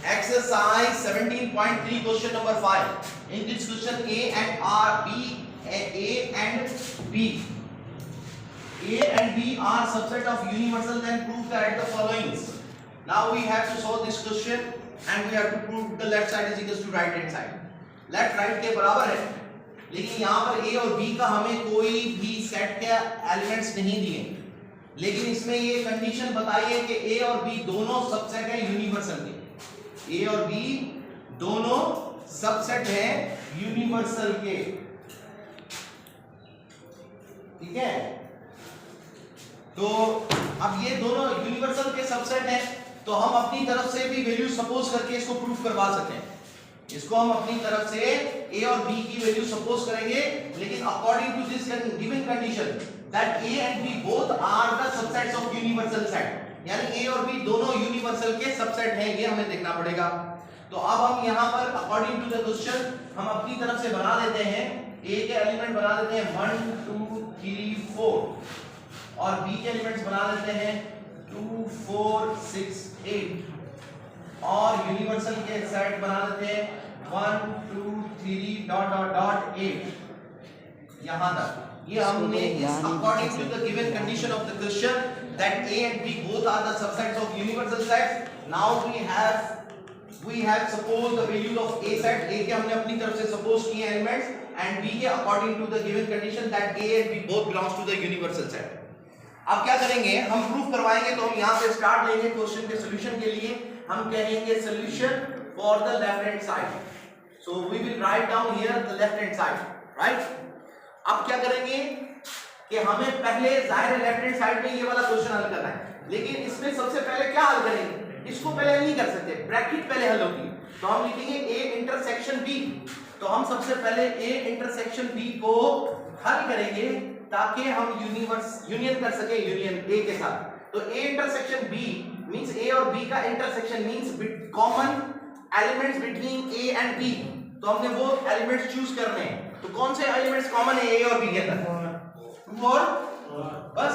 Exercise 17.3 question number 5. In this question A and B are subset of universal, then prove that the following. Now we have to solve this question and we have to prove the left side is equal to right hand side. Left right के बराबर है, लेकिन यहाँ पर A और B का हमें कोई भी सेट के एलिमेंट्स नहीं दिए, लेकिन इसमें ये कंडीशन बताइए कि A और B दोनों सबसेट है यूनिवर्सल के। A और B दोनों सबसेट है यूनिवर्सल के, ठीक है। तो अब ये दोनों यूनिवर्सल के सबसेट हैं, तो हम अपनी तरफ से भी वैल्यू सपोज करके इसको प्रूफ करवा सकते हैं। इसको हम अपनी तरफ से A और B की वैल्यू सपोज करेंगे, लेकिन according to this given condition that A and B both are the subsets of universal set, यानी A और B दोनों यूनिवर्सल के सबसेट हैं, ये हमें देखना पड़ेगा। तो अब हम यहाँ पर अकॉर्डिंग टू द क्वेश्चन हम अपनी तरफ से बना लेते हैं, A के एलिमेंट बना लेते हैं 1 2 3 4 और B के एलिमेंट्स बना लेते हैं 2 4 6 8 और यूनिवर्सल के सेट बना लेते हैं 1 2 3 डॉट डॉट डॉट 8 यहां तक। ये हमने according to the given condition of the question that A and B both are the subsets of universal sets. Now we have supposed the values of A set. A के हमने अपनी तरफ से suppose किए एलिमेंट्स and B के according to the given condition that A and B both belongs to the universal set. अब क्या करेंगे, हम प्रूफ करवाएंगे। तो हम यहाँ से स्टार्ट लेंगे क्वेश्चन के सॉल्यूशन के लिए। हम कहेंगे solution for the left hand side. So we will write down here the left hand side, right. अब क्या करेंगे कि हमें पहले जाहिर है लेफ्ट हैंड साइड में ये वाला क्वेश्चन हल करना है, लेकिन इसमें सबसे पहले क्या हल करेंगे, इसको पहले नहीं कर सकते, ब्रैकेट पहले हल होगी। तो हम लिखेंगे A इंटरसेक्शन B। तो हम सबसे पहले A इंटरसेक्शन B को हल करेंगे ताकि हम यूनियन कर सके यूनियन A के साथ। तो A intersection B means A और B का intersection means common elements between A and B। तो हमने वो एलिमेंट्स चूज करने हैं। तो कौन से एलिमेंट्स कॉमन है A और B के अंदर? 4 बस।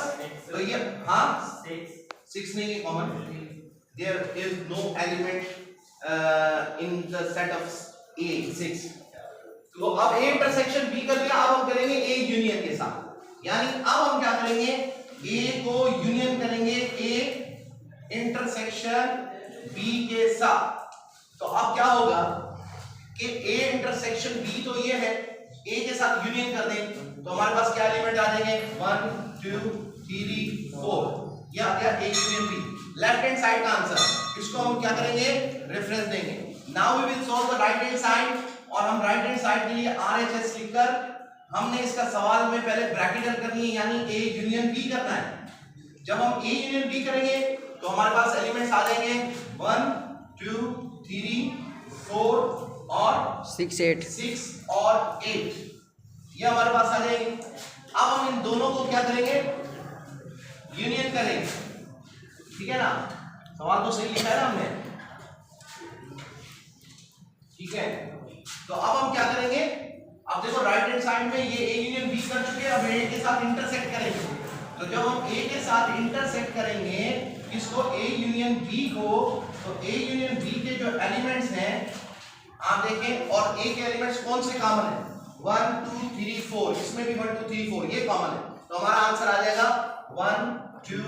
तो ये हाँ 6 नहीं है common. There is no element in the set of A 6। तो अब A इंटरसेक्शन B कर लिया, अब हम करेंगे A यूनियन के साथ। यानी अब हम क्या करेंगे, A को यूनियन करेंगे A इंटरसेक्शन B के साथ। तो अब क्या होगा कि A इंटरसेक्शन B तो ये है, A के साथ यूनियन कर दें तो हमारे पास क्या एलिमेंट आ जाएंगे 1 2 3 4, ये आ गया A union B। Left hand side का आंसर, इसको हम क्या करेंगे, रेफरेंस देंगे। Now we will solve the right hand side, और हम राइट हैंड साइड के लिए RHS लिखकर हमने इसका सवाल में पहले ब्रैकेट करनी है, यानी A यूनियन B करना है। जब हम A यूनियन B करेंगे तो हमारे पास एलिमेंट्स आ जाएंगे 1 2 3 4 और 6 और 8, ये हमारे पास आ जाएंगे। अब हम इन दोनों को क्या करेंगे, यूनियन करेंगे, ठीक है ना। सवाल तो सही लिखा है ना हमने, ठीक है। तो अब हम क्या करेंगे, अब देखो राइट हैंड साइड में ये A यूनियन B कर चुके हैं, अब A के साथ इंटरसेक्ट करेंगे। तो जब हम A के साथ इंटरसेक्ट करेंगे इसको A यूनियन B को, तो A यूनियन B के जो एलिमेंट्स हैं आप देखें, और A के एलिमेंट्स कौन से कॉमन है 1 2 3 4, इसमें भी 1 2 3 4 ये कॉमन है। तो हमारा आंसर आ जाएगा 1 2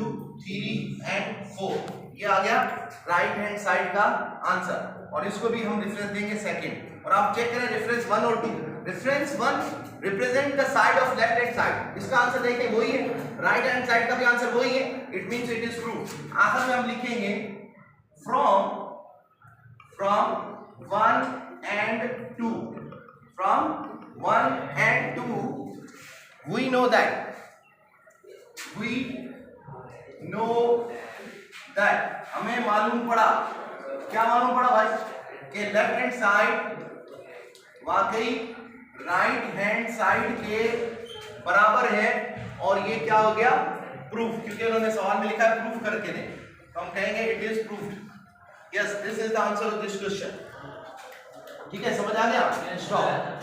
3 एंड 4, ये आ गया राइट हैंड साइड का आंसर। और इसको भी हम रेफरेंस देंगे सेकंड। और आप चेक करें रेफरेंस 1 और 2। Reference 1 represent the side of left hand side, इसका आंसर देखें वही है, राइट हैंड साइड का भी आंसर वही है, it means it is proof. आखिर में हम लिखेंगे from 1 and 2, from 1 and 2 we know that हमें मालूम पड़ा, क्या मालूम पड़ा भाई, कि लेफ्ट हैंड साइड वाकई राइट हैंड साइड के बराबर है। और ये क्या हो गया, प्रूफ, क्योंकि उन्होंने सवाल में लिखा है प्रूफ करके दें, तो हम कहेंगे it is proofed. Yes, this is the answer of this question. ठीक है, समझ आ गया? स्टॉप।